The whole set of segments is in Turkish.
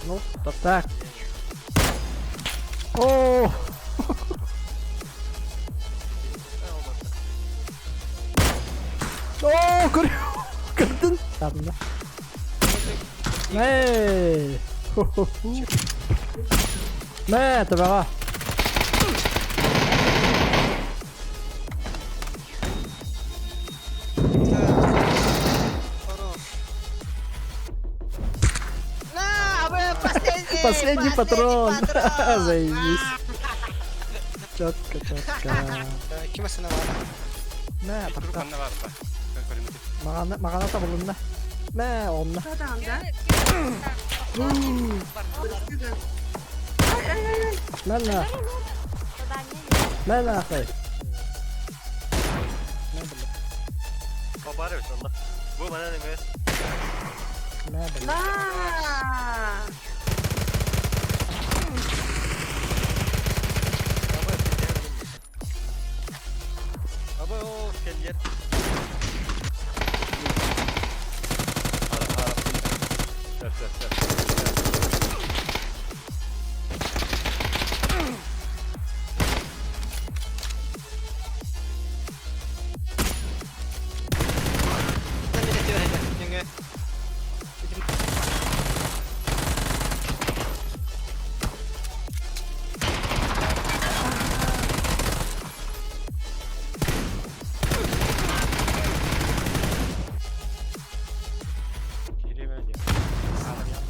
Nope, attack. Oh! Oh, gördün. Tadında. Hey! Ne, tabağa. Последний патрон. Заебись. Четко. Kime sana var? Ne, Dur bak. bende var bak. Ben koyayım. Makanata bulundu. Ne, onunla. Mana? Mana akhi? Kabar ya Allah. Bu mana ne guys? Ma bala. Aba o gel. Sen bir de diyor hele. Çünkü Geri ver ya.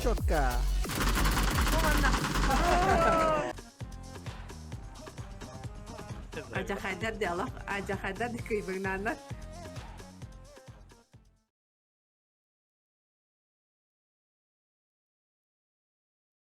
Четко. Aja Haidar dialog, Aja Haidar di keibangan